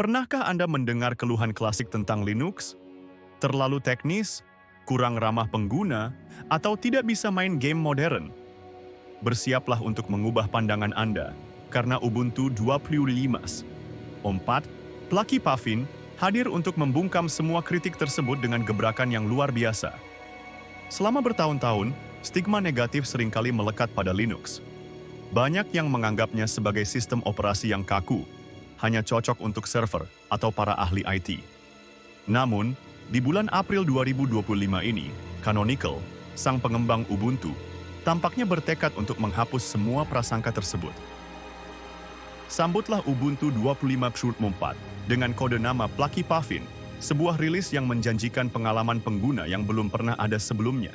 Pernahkah Anda mendengar keluhan klasik tentang Linux? Terlalu teknis, kurang ramah pengguna, atau tidak bisa main game modern? Bersiaplah untuk mengubah pandangan Anda, karena Ubuntu 25.4 Plucky Puffin hadir untuk membungkam semua kritik tersebut dengan gebrakan yang luar biasa. Selama bertahun-tahun, stigma negatif seringkali melekat pada Linux. Banyak yang menganggapnya sebagai sistem operasi yang kaku, hanya cocok untuk server atau para ahli IT. Namun, di bulan April 2025 ini, Canonical, sang pengembang Ubuntu, tampaknya bertekad untuk menghapus semua prasangka tersebut. Sambutlah Ubuntu 25.4 dengan kode nama Plucky Puffin, sebuah rilis yang menjanjikan pengalaman pengguna yang belum pernah ada sebelumnya.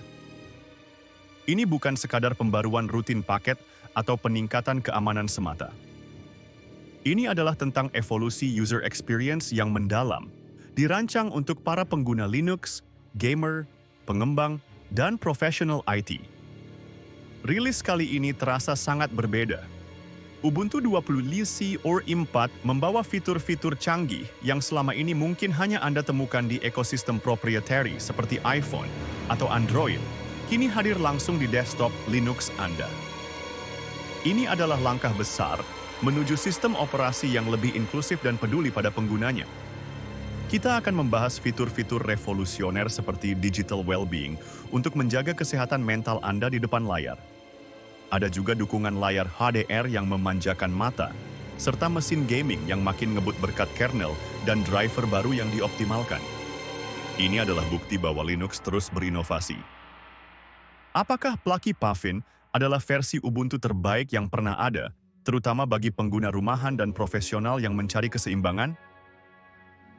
Ini bukan sekadar pembaruan rutin paket atau peningkatan keamanan semata. Ini adalah tentang evolusi user experience yang mendalam, dirancang untuk para pengguna Linux, gamer, pengembang, dan profesional IT. Rilis kali ini terasa sangat berbeda. Ubuntu 20.4 membawa fitur-fitur canggih yang selama ini mungkin hanya Anda temukan di ekosistem proprietary seperti iPhone atau Android, kini hadir langsung di desktop Linux Anda. Ini adalah langkah besar menuju sistem operasi yang lebih inklusif dan peduli pada penggunanya. Kita akan membahas fitur-fitur revolusioner seperti digital well-being untuk menjaga kesehatan mental Anda di depan layar. Ada juga dukungan layar HDR yang memanjakan mata, serta mesin gaming yang makin ngebut berkat kernel dan driver baru yang dioptimalkan. Ini adalah bukti bahwa Linux terus berinovasi. Apakah Plucky Puffin adalah versi Ubuntu terbaik yang pernah ada, terutama bagi pengguna rumahan dan profesional yang mencari keseimbangan?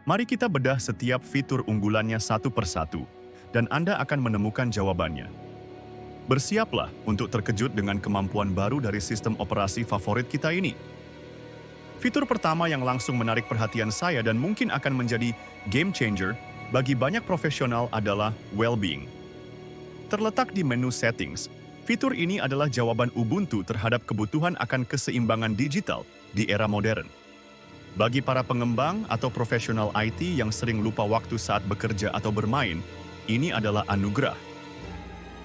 Mari kita bedah setiap fitur unggulannya satu persatu, dan Anda akan menemukan jawabannya. Bersiaplah untuk terkejut dengan kemampuan baru dari sistem operasi favorit kita ini. Fitur pertama yang langsung menarik perhatian saya dan mungkin akan menjadi game changer bagi banyak profesional adalah well-being. Terletak di menu settings, fitur ini adalah jawaban Ubuntu terhadap kebutuhan akan keseimbangan digital di era modern. Bagi para pengembang atau profesional IT yang sering lupa waktu saat bekerja atau bermain, ini adalah anugerah.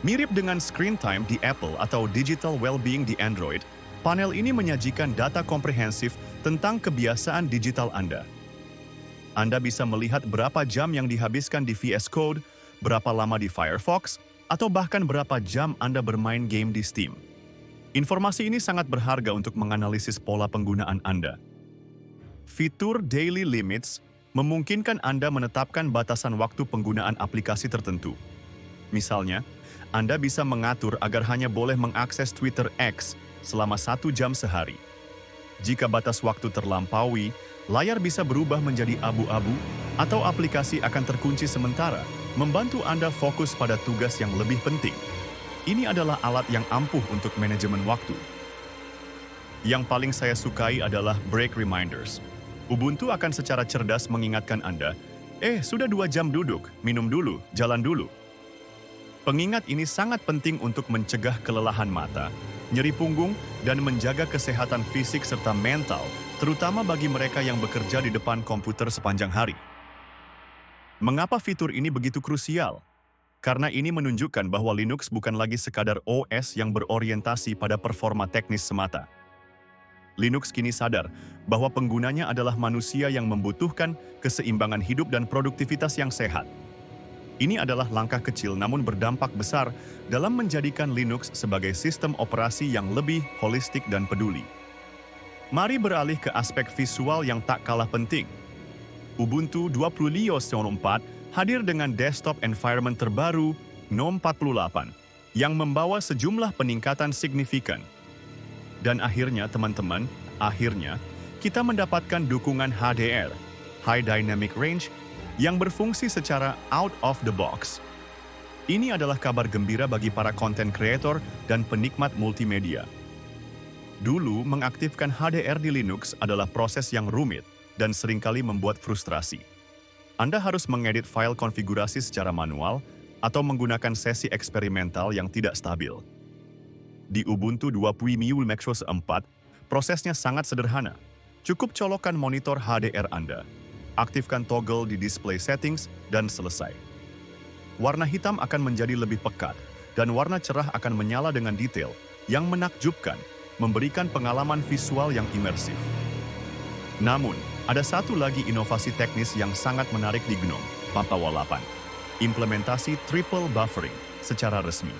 Mirip dengan screen time di Apple atau digital well-being di Android, panel ini menyajikan data komprehensif tentang kebiasaan digital Anda. Anda bisa melihat berapa jam yang dihabiskan di VS Code, berapa lama di Firefox, atau bahkan berapa jam Anda bermain game di Steam. Informasi ini sangat berharga untuk menganalisis pola penggunaan Anda. Fitur Daily Limits memungkinkan Anda menetapkan batasan waktu penggunaan aplikasi tertentu. Misalnya, Anda bisa mengatur agar hanya boleh mengakses Twitter X selama 1 jam sehari. Jika batas waktu terlampaui, layar bisa berubah menjadi abu-abu atau aplikasi akan terkunci sementara, membantu Anda fokus pada tugas yang lebih penting. Ini adalah alat yang ampuh untuk manajemen waktu. Yang paling saya sukai adalah break reminders. Ubuntu akan secara cerdas mengingatkan Anda, sudah 2 jam duduk, minum dulu, jalan dulu. Pengingat ini sangat penting untuk mencegah kelelahan mata, nyeri punggung, dan menjaga kesehatan fisik serta mental, terutama bagi mereka yang bekerja di depan komputer sepanjang hari. Mengapa fitur ini begitu krusial? Karena ini menunjukkan bahwa Linux bukan lagi sekadar OS yang berorientasi pada performa teknis semata. Linux kini sadar bahwa penggunanya adalah manusia yang membutuhkan keseimbangan hidup dan produktivitas yang sehat. Ini adalah langkah kecil namun berdampak besar dalam menjadikan Linux sebagai sistem operasi yang lebih holistik dan peduli. Mari beralih ke aspek visual yang tak kalah penting. Ubuntu 20.4 hadir dengan desktop environment terbaru GNOME 48 yang membawa sejumlah peningkatan signifikan. Dan akhirnya teman-teman, kita mendapatkan dukungan HDR, High Dynamic Range, yang berfungsi secara out of the box. Ini adalah kabar gembira bagi para content creator dan penikmat multimedia. Dulu, mengaktifkan HDR di Linux adalah proses yang rumit dan seringkali membuat frustrasi. Anda harus mengedit file konfigurasi secara manual atau menggunakan sesi eksperimental yang tidak stabil. Di Ubuntu 20.4, prosesnya sangat sederhana. Cukup colokkan monitor HDR Anda, aktifkan toggle di display settings, dan selesai. Warna hitam akan menjadi lebih pekat, dan warna cerah akan menyala dengan detail yang menakjubkan, memberikan pengalaman visual yang imersif. Namun, ada satu lagi inovasi teknis yang sangat menarik di GNOME Papawa 8, implementasi triple buffering secara resmi.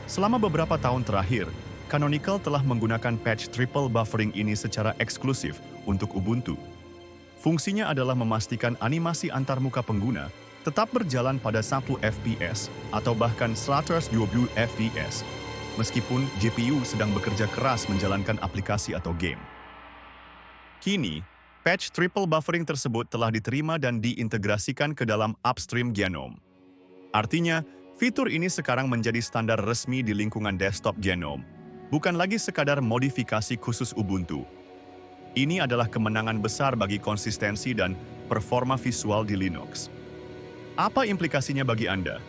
Selama beberapa tahun terakhir, Canonical telah menggunakan patch triple buffering ini secara eksklusif untuk Ubuntu. Fungsinya adalah memastikan animasi antarmuka pengguna tetap berjalan pada 1 FPS atau bahkan 120 FPS, meskipun GPU sedang bekerja keras menjalankan aplikasi atau game. Kini, patch triple buffering tersebut telah diterima dan diintegrasikan ke dalam upstream GNOME. Artinya, fitur ini sekarang menjadi standar resmi di lingkungan desktop GNOME, bukan lagi sekadar modifikasi khusus Ubuntu. Ini adalah kemenangan besar bagi konsistensi dan performa visual di Linux. Apa implikasinya bagi Anda?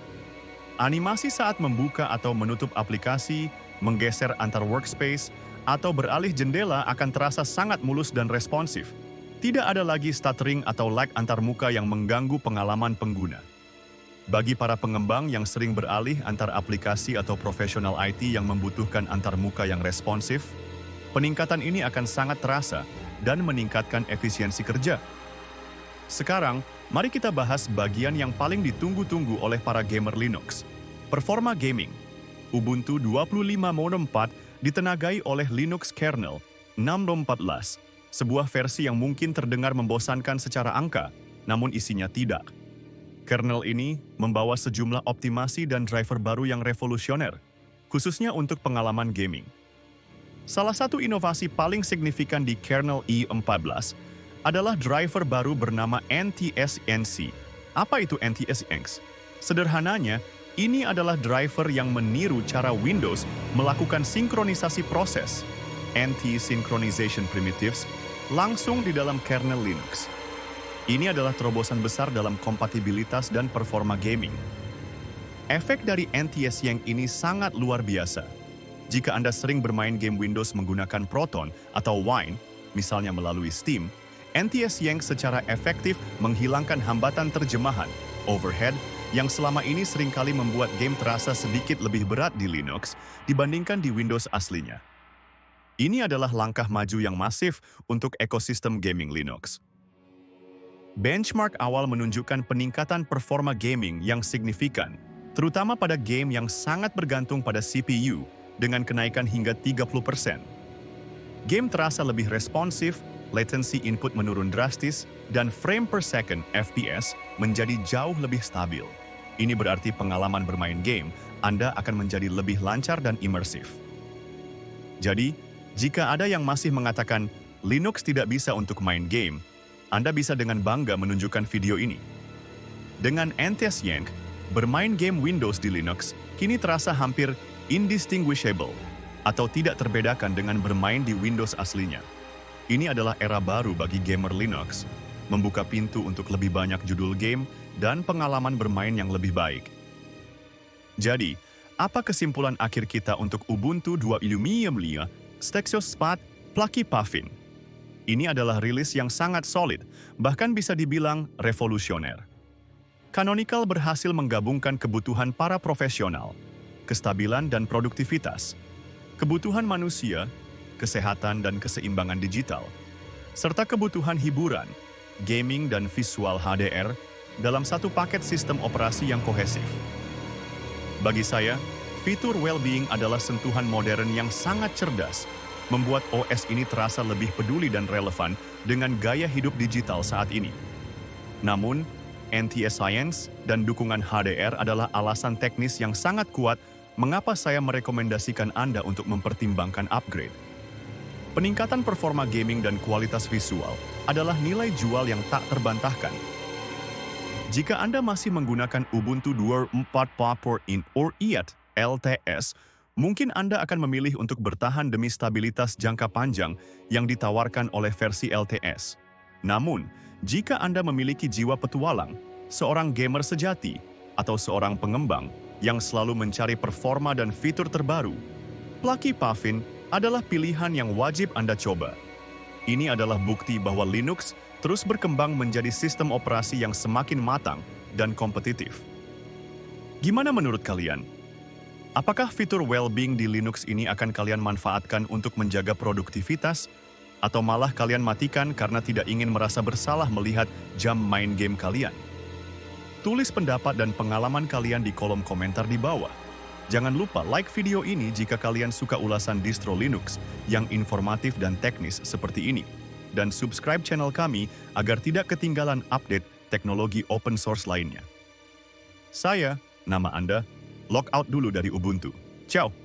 Animasi saat membuka atau menutup aplikasi, menggeser antar workspace, atau beralih jendela akan terasa sangat mulus dan responsif. Tidak ada lagi stuttering atau lag antar muka yang mengganggu pengalaman pengguna. Bagi para pengembang yang sering beralih antar aplikasi atau profesional IT yang membutuhkan antar muka yang responsif, peningkatan ini akan sangat terasa dan meningkatkan efisiensi kerja. Sekarang, mari kita bahas bagian yang paling ditunggu-tunggu oleh para gamer Linux. Performa gaming. Ubuntu 25.4 ditenagai oleh Linux kernel 6.14, sebuah versi yang mungkin terdengar membosankan secara angka, namun isinya tidak. Kernel ini membawa sejumlah optimasi dan driver baru yang revolusioner, khususnya untuk pengalaman gaming. Salah satu inovasi paling signifikan di kernel i14 adalah driver baru bernama NTSNC. Apa itu NTSNC? Sederhananya, ini adalah driver yang meniru cara Windows melakukan sinkronisasi proses, anti-synchronization primitives, langsung di dalam kernel Linux. Ini adalah terobosan besar dalam kompatibilitas dan performa gaming. Efek dari NTSNC ini sangat luar biasa. Jika Anda sering bermain game Windows menggunakan Proton atau Wine, misalnya melalui Steam, NTSNC secara efektif menghilangkan hambatan terjemahan, overhead, yang selama ini seringkali membuat game terasa sedikit lebih berat di Linux dibandingkan di Windows aslinya. Ini adalah langkah maju yang masif untuk ekosistem gaming Linux. Benchmark awal menunjukkan peningkatan performa gaming yang signifikan, terutama pada game yang sangat bergantung pada CPU, dengan kenaikan hingga 30%. Game terasa lebih responsif, latency input menurun drastis, dan frame per second (FPS) menjadi jauh lebih stabil. Ini berarti pengalaman bermain game Anda akan menjadi lebih lancar dan imersif. Jadi, jika ada yang masih mengatakan Linux tidak bisa untuk main game, Anda bisa dengan bangga menunjukkan video ini. Dengan NTSNC, bermain game Windows di Linux kini terasa hampir indistinguishable atau tidak terbedakan dengan bermain di Windows aslinya. Ini adalah era baru bagi gamer Linux, membuka pintu untuk lebih banyak judul game dan pengalaman bermain yang lebih baik. Jadi, apa kesimpulan akhir kita untuk Ubuntu 2.5 Stexios Spat Plucky Puffin? Ini adalah rilis yang sangat solid, bahkan bisa dibilang revolusioner. Canonical berhasil menggabungkan kebutuhan para profesional, kestabilan dan produktivitas, kebutuhan manusia, kesehatan dan keseimbangan digital, serta kebutuhan hiburan, gaming dan visual HDR dalam satu paket sistem operasi yang kohesif. Bagi saya, fitur well-being adalah sentuhan modern yang sangat cerdas, membuat OS ini terasa lebih peduli dan relevan dengan gaya hidup digital saat ini. Namun, NTSNC dan dukungan HDR adalah alasan teknis yang sangat kuat mengapa saya merekomendasikan Anda untuk mempertimbangkan upgrade. Peningkatan performa gaming dan kualitas visual adalah nilai jual yang tak terbantahkan. Jika Anda masih menggunakan Ubuntu 24.4 or IAT LTS, mungkin Anda akan memilih untuk bertahan demi stabilitas jangka panjang yang ditawarkan oleh versi LTS. Namun, jika Anda memiliki jiwa petualang, seorang gamer sejati, atau seorang pengembang yang selalu mencari performa dan fitur terbaru, Plucky Puffin adalah pilihan yang wajib Anda coba. Ini adalah bukti bahwa Linux terus berkembang menjadi sistem operasi yang semakin matang dan kompetitif. Gimana menurut kalian? Apakah fitur well-being di Linux ini akan kalian manfaatkan untuk menjaga produktivitas? Atau malah kalian matikan karena tidak ingin merasa bersalah melihat jam main game kalian? Tulis pendapat dan pengalaman kalian di kolom komentar di bawah. Jangan lupa like video ini jika kalian suka ulasan distro Linux yang informatif dan teknis seperti ini. Dan subscribe channel kami agar tidak ketinggalan update teknologi open source lainnya. Saya, nama Anda, log out dulu dari Ubuntu. Ciao!